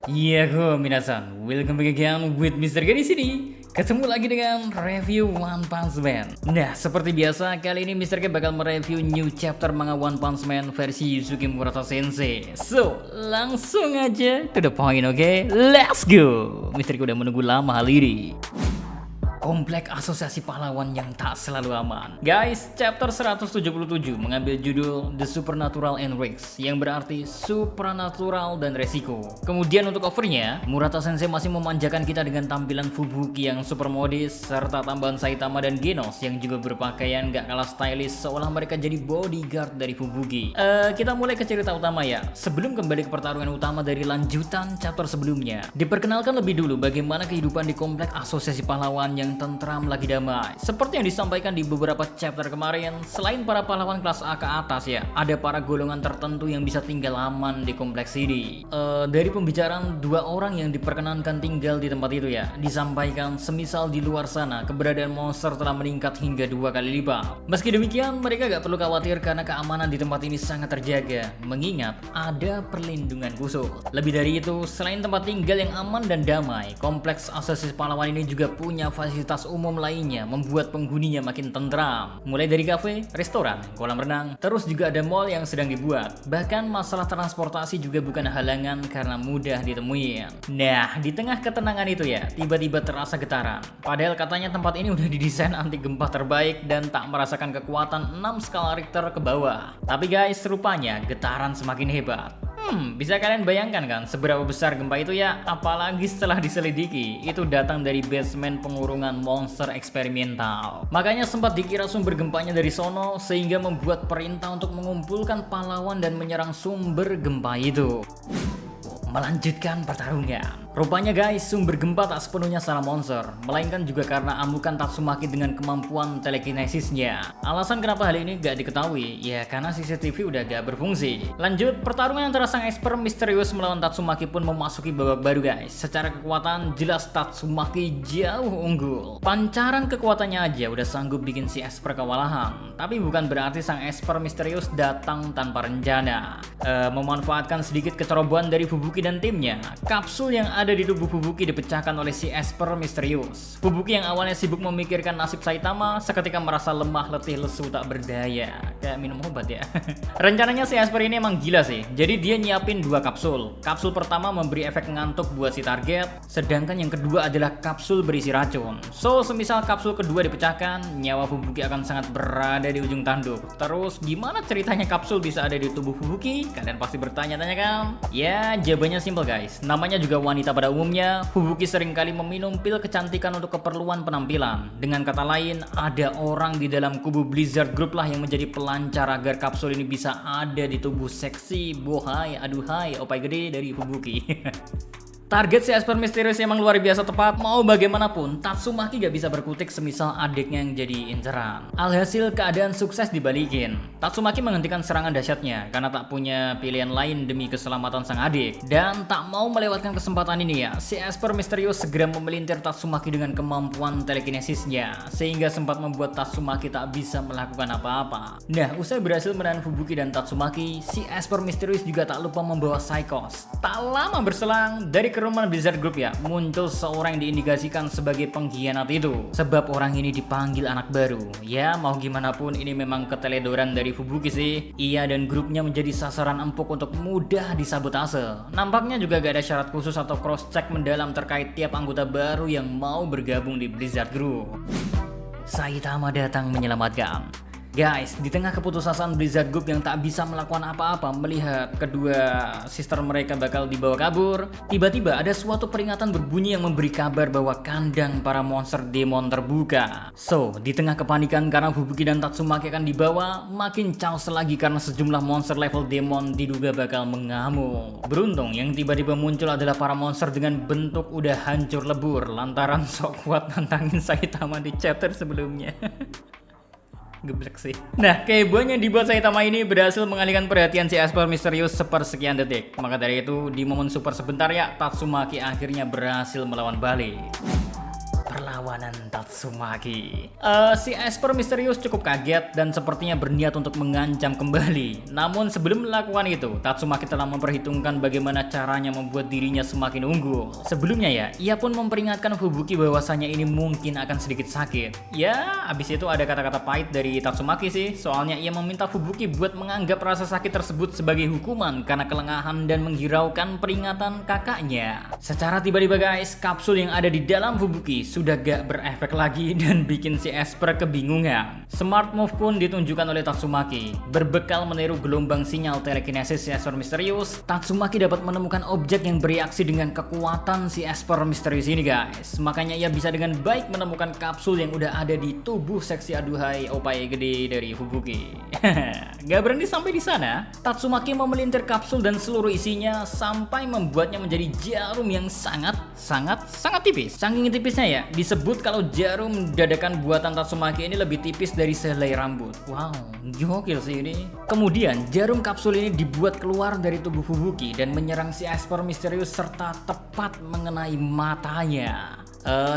Minasan, welcome back again with Mr. G di sini. Ketemu lagi dengan review One Punch Man. Nah, seperti biasa, kali ini Mr. G bakal mereview new chapter manga One Punch Man versi Yusuke Murata Sensei. So, langsung aja to the point, oke? Let's go! Mr. G udah menunggu lama hal ini. Komplek Asosiasi Pahlawan yang tak selalu aman. Guys, chapter 177 mengambil judul The Supernatural and Risks, yang berarti supranatural dan resiko. Kemudian untuk covernya, Murata Sensei masih memanjakan kita dengan tampilan Fubuki yang super modis, serta tambahan Saitama dan Genos yang juga berpakaian gak kalah stylish seolah mereka jadi bodyguard dari Fubuki. Kita mulai ke cerita utama ya. Sebelum kembali ke pertarungan utama dari lanjutan chapter sebelumnya, diperkenalkan lebih dulu bagaimana kehidupan di Komplek Asosiasi Pahlawan yang tentram lagi damai. Seperti yang disampaikan di beberapa chapter kemarin, selain para pahlawan kelas A ke atas ya, ada para golongan tertentu yang bisa tinggal aman di kompleks ini. Dari pembicaraan dua orang yang diperkenankan tinggal di tempat itu ya, disampaikan semisal di luar sana keberadaan monster telah meningkat hingga 2 kali lipat. Meski demikian, mereka gak perlu khawatir karena keamanan di tempat ini sangat terjaga, mengingat ada perlindungan khusus. Lebih dari itu, selain tempat tinggal yang aman dan damai, Kompleks Asosiasi Pahlawan ini juga punya fasilitas umum lainnya membuat penghuninya makin tentram. Mulai dari kafe, restoran, kolam renang, terus juga ada mall yang sedang dibuat. Bahkan masalah transportasi juga bukan halangan karena mudah ditemui. Nah, di tengah ketenangan itu ya, tiba-tiba terasa getaran. Padahal katanya tempat ini udah didesain anti gempa terbaik dan tak merasakan kekuatan 6 skala Richter ke bawah. Tapi guys, rupanya getaran semakin hebat. Bisa kalian bayangkan kan seberapa besar gempa itu ya? Apalagi setelah diselidiki, itu datang dari basement pengurungan monster eksperimental. Makanya sempat dikira sumber gempanya dari sono, sehingga membuat perintah untuk mengumpulkan pahlawan dan menyerang sumber gempa itu. Melanjutkan pertarungan. Rupanya guys, sumber gempa tak sepenuhnya salah monster, melainkan juga karena amukan Tatsumaki dengan kemampuan telekinesisnya. Alasan kenapa hal ini gak diketahui, ya karena CCTV udah gak berfungsi. Lanjut, pertarungan antara sang expert misterius melawan Tatsumaki pun memasuki babak baru guys. Secara kekuatan, jelas Tatsumaki jauh unggul. Pancaran kekuatannya aja udah sanggup bikin si expert kewalahan. Tapi bukan berarti sang expert misterius datang tanpa rencana. Memanfaatkan sedikit kecerobohan dari Fubuki dan timnya, kapsul yang ada di tubuh Fubuki dipecahkan oleh si Esper misterius. Fubuki yang awalnya sibuk memikirkan nasib Saitama, seketika merasa lemah, letih, lesu, tak berdaya. Kayak minum obat ya. Rencananya si Esper ini emang gila sih. Jadi dia nyiapin 2 kapsul. Kapsul pertama memberi efek ngantuk buat si target, sedangkan yang kedua adalah kapsul berisi racun. So, semisal kapsul kedua dipecahkan, nyawa Fubuki akan sangat berada di ujung tanduk. Terus gimana ceritanya kapsul bisa ada di tubuh Fubuki? Kalian pasti bertanya-tanya kan? Ya, jawabannya simple guys. Namanya juga wanita pada umumnya, Fubuki seringkali meminum pil kecantikan untuk keperluan penampilan. Dengan kata lain, ada orang di dalam kubu Blizzard Group lah yang menjadi pelancar agar kapsul ini bisa ada di tubuh seksi, bohai, aduhai, opai gede dari Fubuki. Target si Esper misterius emang luar biasa tepat. Mau bagaimanapun, Tatsumaki gak bisa berkutik semisal adiknya yang jadi inceran. Alhasil keadaan sukses dibalikin. Tatsumaki menghentikan serangan dahsyatnya karena tak punya pilihan lain demi keselamatan sang adik. Dan tak mau melewatkan kesempatan ini ya, si Esper misterius segera memelintir Tatsumaki dengan kemampuan telekinesisnya, sehingga sempat membuat Tatsumaki tak bisa melakukan apa-apa. Nah, usai berhasil menahan Fubuki dan Tatsumaki, si Esper misterius juga tak lupa membawa Psychos. Tak lama berselang, dari keruman Blizzard Group ya, muncul seorang yang diindikasikan sebagai pengkhianat itu. Sebab orang ini dipanggil anak baru. Ya, mau gimana pun ini memang keteledoran dari Fubuki sih. Ia dan grupnya menjadi sasaran empuk untuk mudah disabotase. Nampaknya juga gak ada syarat khusus atau cross check mendalam terkait tiap anggota baru yang mau bergabung di Blizzard Group. Saitama datang menyelamatkan. Guys, di tengah keputusasaan Blizzard Group yang tak bisa melakukan apa-apa melihat kedua sister mereka bakal dibawa kabur, tiba-tiba ada suatu peringatan berbunyi yang memberi kabar bahwa kandang para monster demon terbuka. So, di tengah kepanikan karena Fubuki dan Tatsumaki akan dibawa, makin chaos lagi karena sejumlah monster level demon diduga bakal mengamuk. Beruntung yang tiba-tiba muncul adalah para monster dengan bentuk udah hancur lebur lantaran sok kuat nantangin Saitama di chapter sebelumnya. Geblek sih. Nah, kehebohan yang dibuat Saitama ini berhasil mengalihkan perhatian si Esper misterius sepersekian detik. Maka dari itu, di momen super sebentar ya, Tatsumaki akhirnya berhasil melawan balik. perlawanan Tatsumaki. Si Esper misterius cukup kaget dan sepertinya berniat untuk mengancam kembali. Namun sebelum melakukan itu, Tatsumaki telah memperhitungkan bagaimana caranya membuat dirinya semakin unggul. Sebelumnya ya, ia pun memperingatkan Fubuki bahwasanya ini mungkin akan sedikit sakit. Ya, abis itu ada kata-kata pahit dari Tatsumaki sih, soalnya ia meminta Fubuki buat menganggap rasa sakit tersebut sebagai hukuman karena kelengahan dan menghiraukan peringatan kakaknya. Secara tiba-tiba guys, kapsul yang ada di dalam Fubuki sudah gak berefek lagi dan bikin si Esper kebingungan. Smart move pun ditunjukkan oleh Tatsumaki. Berbekal meniru gelombang sinyal telekinesis si Esper misterius, Tatsumaki dapat menemukan objek yang bereaksi dengan kekuatan si Esper misterius ini guys. Makanya ia bisa dengan baik menemukan kapsul yang udah ada di tubuh seksi aduhai opai gede dari Fubuki. Gak berhenti sampai di sana, Tatsumaki memelintir kapsul dan seluruh isinya sampai membuatnya menjadi jarum yang sangat tipis. Saking tipisnya ya, disebut kalau jarum dadakan buatan Tatsumaki ini lebih tipis dari sehelai rambut. Wow, gokil sih ini. Kemudian jarum kapsul ini dibuat keluar dari tubuh Fubuki dan menyerang si Esper misterius serta tepat mengenai matanya.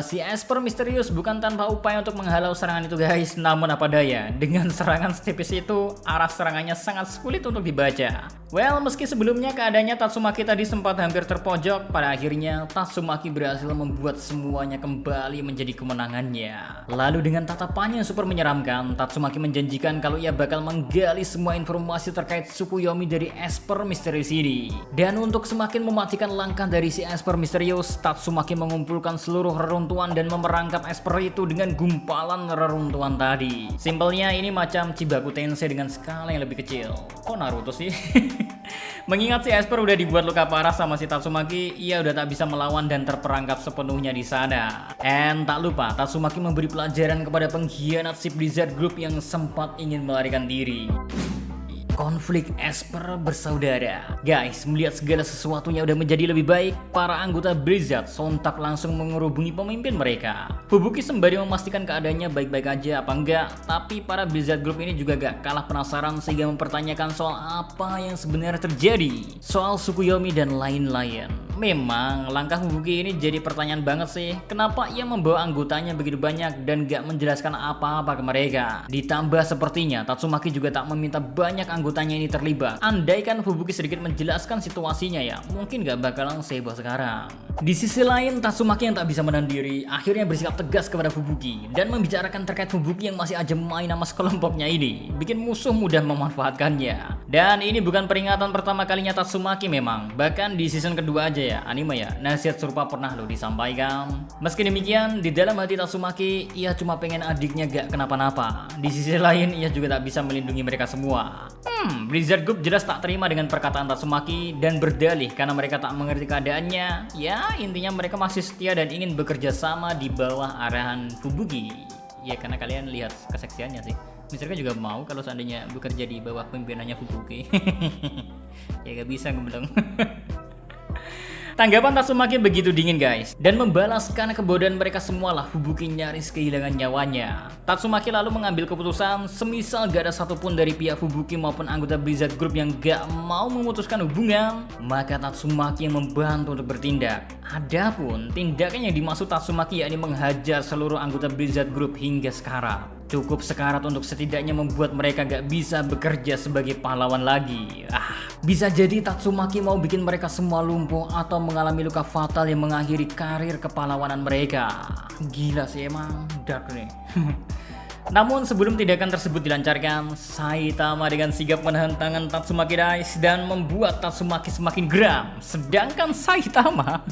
Si Esper misterius bukan tanpa upaya untuk menghalau serangan itu guys, namun apa daya, dengan serangan setipis itu, arah serangannya sangat sulit untuk dibaca. Well, meski sebelumnya keadaannya Tatsumaki tadi sempat hampir terpojok, pada akhirnya Tatsumaki berhasil membuat semuanya kembali menjadi kemenangannya. Lalu dengan tatapannya yang super menyeramkan, Tatsumaki menjanjikan kalau ia bakal menggali semua informasi terkait Tsukuyomi dari Esper misterius ini. Dan untuk semakin mematikan langkah dari si Esper misterius, Tatsumaki mengumpulkan seluruh reruntuhan dan memerangkap Esper itu dengan gumpalan reruntuhan tadi. Simpelnya ini macam Chibaku Tensei dengan skala yang lebih kecil. Kok Naruto sih? Mengingat si Esper udah dibuat luka parah sama si Tatsumaki, ia udah tak bisa melawan dan terperangkap sepenuhnya di sana. And tak lupa, Tatsumaki memberi pelajaran kepada pengkhianat si Blizzard Group yang sempat ingin melarikan diri. Konflik Esper bersaudara. Guys, melihat segala sesuatunya udah menjadi lebih baik, para anggota Blizzard sontak langsung mengerubungi pemimpin mereka. Fubuki sembari memastikan keadaannya baik-baik aja apa enggak, tapi para Blizzard Group ini juga gak kalah penasaran sehingga mempertanyakan soal apa yang sebenarnya terjadi, soal Tsukuyomi dan lain-lain. Memang langkah Fubuki ini jadi pertanyaan banget sih, kenapa ia membawa anggotanya begitu banyak dan gak menjelaskan apa-apa ke mereka. Ditambah sepertinya Tatsumaki juga tak meminta banyak anggotanya ini terlibat. Andaikan Fubuki sedikit menjelaskan situasinya ya, mungkin gak bakalan seheboh sekarang. Di sisi lain, Tatsumaki yang tak bisa menahan diri akhirnya bersikap tegas kepada Fubuki dan membicarakan terkait Fubuki yang masih aja main sama sekelompoknya ini, bikin musuh mudah memanfaatkannya. Dan ini bukan peringatan pertama kalinya Tatsumaki memang, bahkan di season kedua aja ya, anime ya, nasihat serupa pernah lo disampaikan. Meski demikian, di dalam hati Tatsumaki, ia cuma pengen adiknya gak kenapa-napa. Di sisi lain, ia juga tak bisa melindungi mereka semua. Blizzard Group jelas tak terima dengan perkataan Tatsumaki dan berdalih karena mereka tak mengerti keadaannya. Ya, intinya mereka masih setia dan ingin bekerja sama di bawah arahan Fubuki. Ya, karena kalian lihat keseksiannya sih. Misalnya juga mau kalau seandainya bekerja di bawah pimpinannya Fubuki. Ya gak bisa gue bilang. Tanggapan Tatsumaki begitu dingin guys, dan membalaskan kebodohan mereka semualah Fubuki nyaris kehilangan nyawanya. Tatsumaki lalu mengambil keputusan, semisal gak ada satupun dari pihak Fubuki maupun anggota Blizzard Group yang gak mau memutuskan hubungan, maka Tatsumaki yang membantu untuk bertindak. Adapun tindakan yang dimaksud Tatsumaki yakni menghajar seluruh anggota Blizzard Group hingga sekarat. Cukup sekarat untuk setidaknya membuat mereka gak bisa bekerja sebagai pahlawan lagi. Bisa jadi Tatsumaki mau bikin mereka semua lumpuh atau mengalami luka fatal yang mengakhiri karir kepahlawanan mereka. Gila sih emang, dark nih. Namun sebelum tindakan tersebut dilancarkan, Saitama dengan sigap menahan tangan Tatsumaki guys dan membuat Tatsumaki semakin geram. Sedangkan Saitama,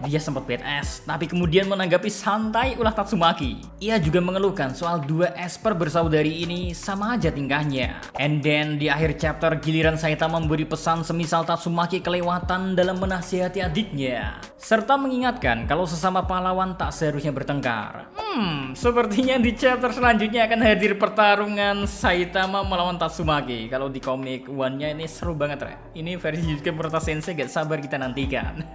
dia sempat badass, tapi kemudian menanggapi santai ulah Tatsumaki. Ia juga mengeluhkan soal dua Esper bersaudari ini sama aja tingkahnya. And then di akhir chapter giliran Saitama memberi pesan semisal Tatsumaki kelewatan dalam menasihati adiknya, serta mengingatkan kalau sesama pahlawan tak seharusnya bertengkar. Sepertinya di chapter selanjutnya akan hadir pertarungan Saitama melawan Tatsumaki. Kalau di komik one-nya ini seru banget, Re. Ini versi Yusuke Murata Sensei, gak sabar kita nantikan.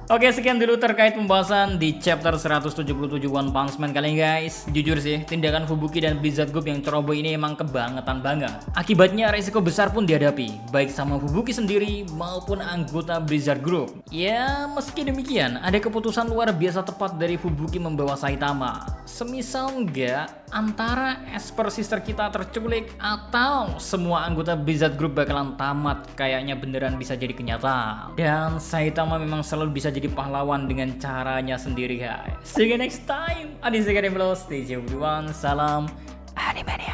Oke, sekian dulu terkait pembahasan di chapter 177 One Punch Man kali ini guys. Jujur sih, tindakan Fubuki dan Blizzard Group yang ceroboh ini emang kebangetan banget. Akibatnya resiko besar pun dihadapi, baik sama Fubuki sendiri maupun anggota Blizzard Group. Ya, meski demikian, ada keputusan luar biasa tepat dari Fubuki membawa Saitama. Semisal enggak, antara Esper Sister kita terculik atau semua anggota Blizzard Group bakalan tamat, kayaknya beneran bisa jadi kenyataan. Dan Saitama memang selalu bisa jadi pahlawan dengan caranya sendiri guys. See you next time. Adi Sekar Stay tuned everyone. Salam Animania.